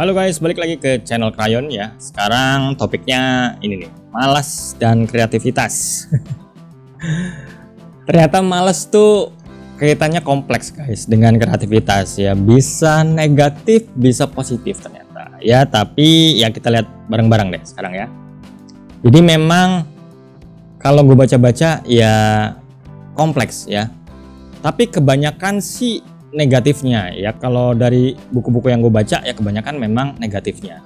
Halo guys, balik lagi ke channel Krayon ya. Sekarang topiknya ini nih, malas dan kreativitas. Ternyata malas tuh kaitannya kompleks guys dengan kreativitas ya. Bisa negatif, bisa positif ternyata. Ya, tapi ya kita lihat bareng-bareng deh sekarang ya. Jadi memang kalau gue baca-baca ya kompleks ya. Tapi kebanyakan sih negatifnya ya. Kalau dari buku-buku yang gue baca ya kebanyakan memang negatifnya.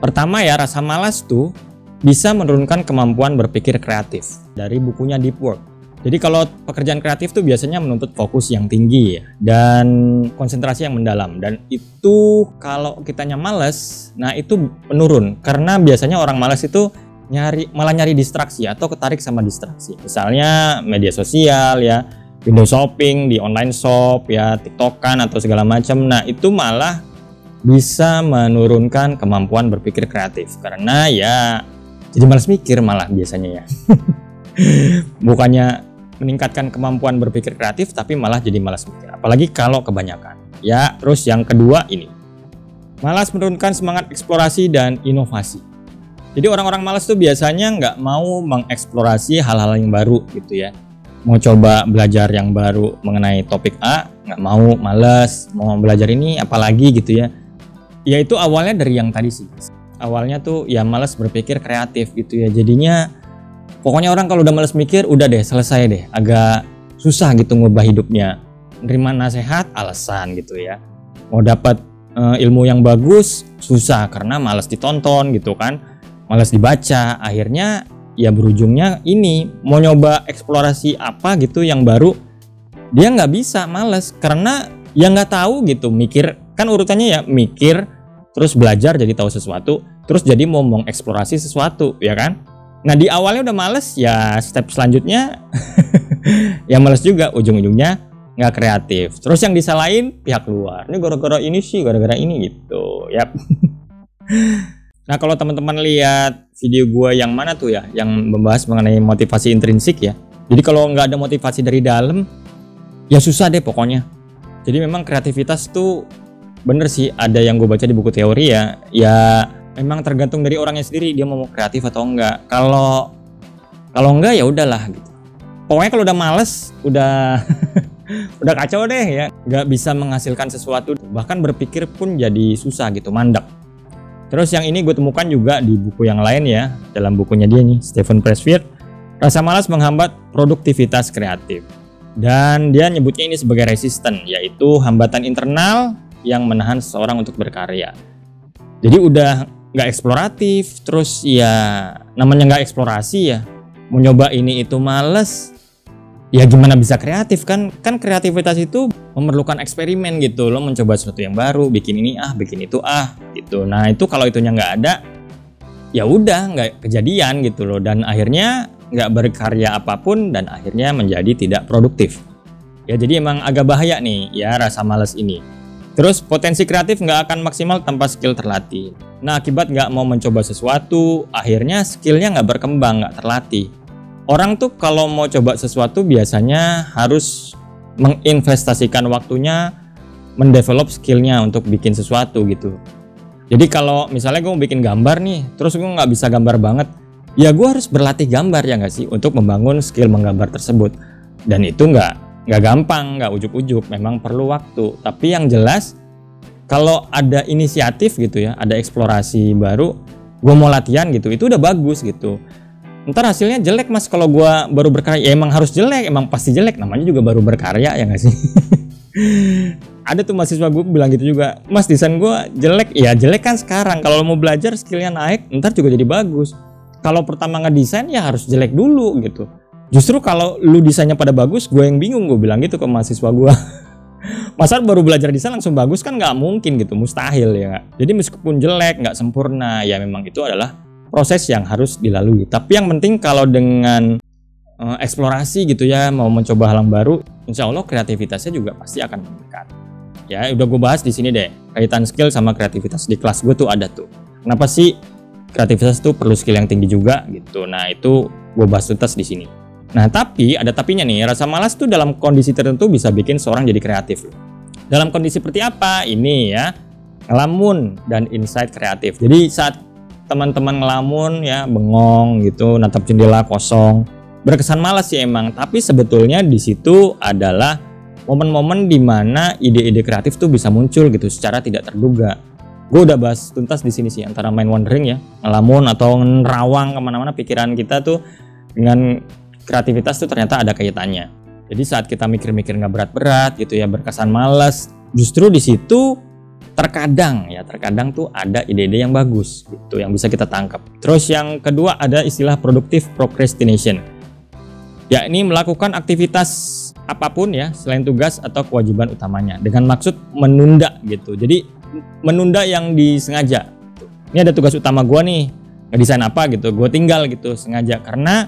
Pertama ya, rasa malas tuh bisa menurunkan kemampuan berpikir kreatif dari bukunya Deep Work. Jadi kalau pekerjaan kreatif tuh biasanya menuntut fokus yang tinggi ya, dan konsentrasi yang mendalam, dan itu kalau kitanya malas, nah itu menurun karena biasanya orang malas itu malah nyari distraksi atau ketarik sama distraksi. Misalnya media sosial ya, window shopping di online shop ya, tiktokan atau segala macam. Nah itu malah bisa menurunkan kemampuan berpikir kreatif karena ya jadi malas mikir malah biasanya ya. Bukannya meningkatkan kemampuan berpikir kreatif tapi malah jadi malas mikir, apalagi kalau kebanyakan ya. Terus yang kedua ini, malas menurunkan semangat eksplorasi dan inovasi. Jadi orang-orang malas tuh biasanya nggak mau mengeksplorasi hal-hal yang baru gitu ya. Mau coba belajar yang baru mengenai topik A, nggak mau, malas. Mau belajar ini apalagi gitu ya. Ya itu awalnya dari yang tadi sih. Awalnya tuh ya malas berpikir kreatif gitu ya. Jadinya pokoknya orang kalau udah malas mikir, udah deh selesai deh. Agak susah gitu ngubah hidupnya. Nerima nasihat, alasan gitu ya. Mau dapat ilmu yang bagus, susah karena malas ditonton gitu kan. Malas dibaca. Akhirnya ya berujungnya ini mau nyoba eksplorasi apa gitu yang baru, dia nggak bisa, males karena ya nggak tahu gitu. Mikir kan urutannya ya, mikir terus belajar jadi tahu sesuatu, terus jadi mau mengeksplorasi sesuatu ya kan. Nah di awalnya udah males ya, step selanjutnya ya males juga, ujung-ujungnya nggak kreatif. Terus yang disalahin pihak luar, ini gara-gara ini sih, gara-gara ini gitu ya. Nah kalau teman-teman lihat video gue yang mana tuh ya, yang membahas mengenai motivasi intrinsik ya. Jadi kalau nggak ada motivasi dari dalam, ya susah deh pokoknya. Jadi memang kreativitas tuh bener sih, ada yang gue baca di buku teori ya. Ya memang tergantung dari orangnya sendiri, dia mau kreatif atau enggak. Kalau enggak ya udahlah gitu. Pokoknya kalau udah males, udah udah kacau deh ya. Nggak bisa menghasilkan sesuatu, bahkan berpikir pun jadi susah gitu, mandek. Terus yang ini gue temukan juga di buku yang lain ya, dalam bukunya dia nih, Steven Pressfield, rasa malas menghambat produktivitas kreatif. Dan dia nyebutnya ini sebagai resisten, yaitu hambatan internal yang menahan seseorang untuk berkarya. Jadi udah nggak eksploratif, terus ya namanya nggak eksplorasi ya, mau nyoba ini itu males. Ya gimana bisa kreatif kan kreativitas itu memerlukan eksperimen gitu. Lo mencoba sesuatu yang baru, bikin ini bikin itu gitu. Nah itu kalau itunya nggak ada, ya udah nggak kejadian gitu loh, dan akhirnya nggak berkarya apapun dan akhirnya menjadi tidak produktif. Ya jadi emang agak bahaya nih ya rasa malas ini. Terus potensi kreatif nggak akan maksimal tanpa skill terlatih. Nah akibat nggak mau mencoba sesuatu, akhirnya skillnya nggak berkembang, nggak terlatih. Orang tuh kalau mau coba sesuatu biasanya harus menginvestasikan waktunya, mendevelop skillnya untuk bikin sesuatu gitu. Jadi kalau misalnya gue mau bikin gambar nih, terus gue nggak bisa gambar banget, ya gue harus berlatih gambar ya nggak sih, untuk membangun skill menggambar tersebut. Dan itu nggak gampang, nggak ujuk-ujuk, memang perlu waktu. Tapi yang jelas kalau ada inisiatif gitu ya, ada eksplorasi baru, gue mau latihan gitu, itu udah bagus gitu. Ntar hasilnya jelek mas kalau gue baru berkarya, ya emang harus jelek, emang pasti jelek, namanya juga baru berkarya ya nggak sih. Ada tuh mahasiswa gue bilang gitu juga, mas desain gue jelek. Ya jelek kan sekarang, kalau mau belajar skillnya naik ntar juga jadi bagus. Kalau pertama ngedesain ya harus jelek dulu gitu. Justru kalau lu desainnya pada bagus, gue yang bingung, gue bilang gitu ke mahasiswa gue. Masa baru belajar desain langsung bagus kan nggak mungkin gitu, mustahil ya. Jadi meskipun jelek, nggak sempurna, ya memang itu adalah proses yang harus dilalui. Tapi yang penting kalau dengan eksplorasi gitu ya, mau mencoba hal yang baru, insya Allah kreativitasnya juga pasti akan meningkat. Ya udah gue bahas di sini deh, kaitan skill sama kreativitas di kelas gue tuh ada tuh. Kenapa sih kreativitas tuh perlu skill yang tinggi juga gitu? Nah itu gue bahas tuntas di sini. Nah tapi ada tapinya nih, rasa malas tuh dalam kondisi tertentu bisa bikin seorang jadi kreatif. Dalam kondisi seperti apa? Ini ya, ngelamun dan insight kreatif. Jadi saat teman-teman ngelamun ya, bengong gitu, natap jendela kosong, berkesan malas sih emang, tapi sebetulnya di situ adalah momen-momen dimana ide-ide kreatif tuh bisa muncul gitu secara tidak terduga. Gue udah bahas tuntas di sini sih antara mind wandering ya, ngelamun atau nerawang kemana-mana pikiran kita tuh dengan kreativitas tuh ternyata ada kaitannya. Jadi saat kita mikir-mikir nggak berat-berat gitu ya, berkesan malas, justru di situ terkadang tuh ada ide-ide yang bagus gitu yang bisa kita tangkap. Terus yang kedua ada istilah productive procrastination, yakni melakukan aktivitas apapun ya selain tugas atau kewajiban utamanya dengan maksud menunda gitu. Jadi menunda yang disengaja. Ini ada tugas utama gue nih, ngedesain apa gitu, gue tinggal gitu sengaja karena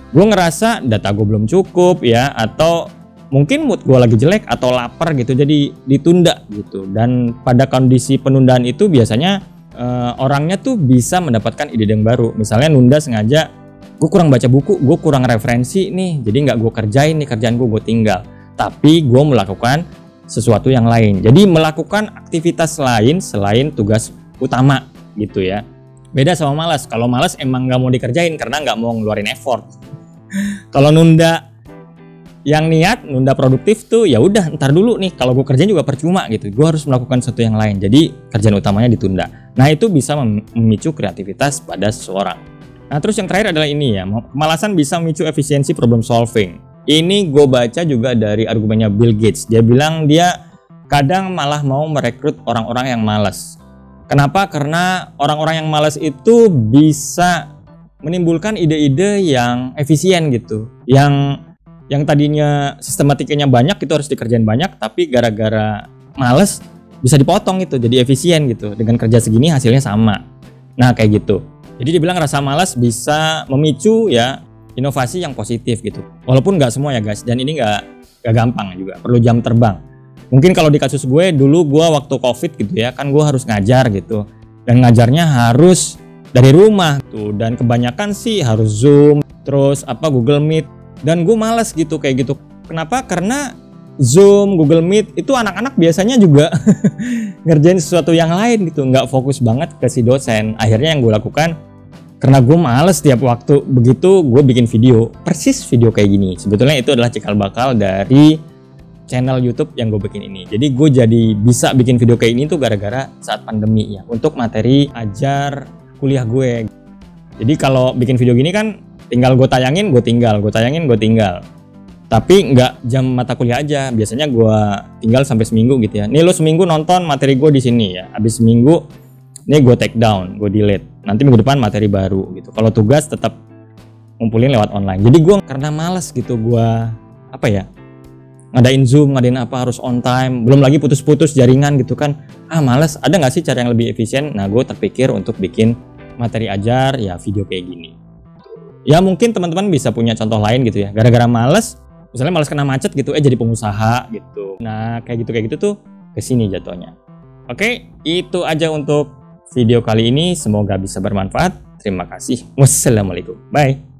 gue ngerasa data gue belum cukup ya, atau mungkin mood gue lagi jelek atau lapar gitu, jadi ditunda gitu. Dan pada kondisi penundaan itu biasanya orangnya tuh bisa mendapatkan ide yang baru. Misalnya nunda sengaja, gue kurang baca buku, gue kurang referensi nih, jadi nggak gue kerjain nih kerjaan gue tinggal, tapi gue melakukan sesuatu yang lain. Jadi melakukan aktivitas lain selain tugas utama gitu ya. Beda sama malas. Kalau malas emang nggak mau dikerjain karena nggak mau ngeluarin effort. Kalau nunda yang niat, nunda produktif tuh ya udah ntar dulu nih. Kalau gue kerjain juga percuma gitu. Gue harus melakukan sesuatu yang lain. Jadi kerjaan utamanya ditunda. Nah itu bisa memicu kreativitas pada seseorang. Nah terus yang terakhir adalah ini ya. Kemalasan bisa memicu efisiensi problem solving. Ini gue baca juga dari argumennya Bill Gates. Dia bilang dia kadang malah mau merekrut orang-orang yang malas. Kenapa? Karena orang-orang yang malas itu bisa menimbulkan ide-ide yang efisien gitu. Yang tadinya sistematikanya banyak itu harus dikerjain banyak, tapi gara-gara malas bisa dipotong gitu, jadi efisien gitu. Dengan kerja segini hasilnya sama. Nah kayak gitu. Jadi dia bilang rasa malas bisa memicu ya inovasi yang positif gitu. Walaupun nggak semua ya guys, dan ini nggak gampang juga, perlu jam terbang. Mungkin kalau di kasus gue dulu, gue waktu COVID gitu ya, kan gue harus ngajar gitu, dan ngajarnya harus dari rumah tuh, dan kebanyakan sih harus Zoom, terus Google Meet, dan gue males gitu kayak gitu. Kenapa? Karena Zoom, Google Meet itu anak-anak biasanya juga ngerjain sesuatu yang lain gitu, nggak fokus banget ke si dosen. Akhirnya yang gue lakukan, karena gue males tiap waktu begitu, gue bikin video, persis video kayak gini. Sebetulnya itu adalah cikal bakal dari channel YouTube yang gue bikin ini. Jadi gue jadi bisa bikin video kayak ini tuh gara-gara saat pandemi ya, untuk materi ajar kuliah gue. Jadi kalau bikin video gini kan tinggal gue tayangin, gue tinggal. Tapi nggak jam mata kuliah aja, biasanya gue tinggal sampai seminggu gitu ya. Nih lo seminggu nonton materi gue di sini ya, habis seminggu ini gue take down, gue delete. Nanti minggu depan materi baru gitu. Kalau tugas tetap ngumpulin lewat online. Jadi gue karena malas gitu, gue ngadain Zoom, ngadain apa harus on time. Belum lagi putus-putus jaringan gitu kan. Malas. Ada nggak sih cara yang lebih efisien? Nah gue terpikir untuk bikin materi ajar ya video kayak gini. Ya mungkin teman-teman bisa punya contoh lain gitu ya. Gara-gara malas, misalnya malas kena macet gitu, jadi pengusaha gitu. Nah kayak gitu tuh kesini jatuhnya. Oke, itu aja untuk video kali ini, semoga bisa bermanfaat. Terima kasih. Wassalamualaikum. Bye.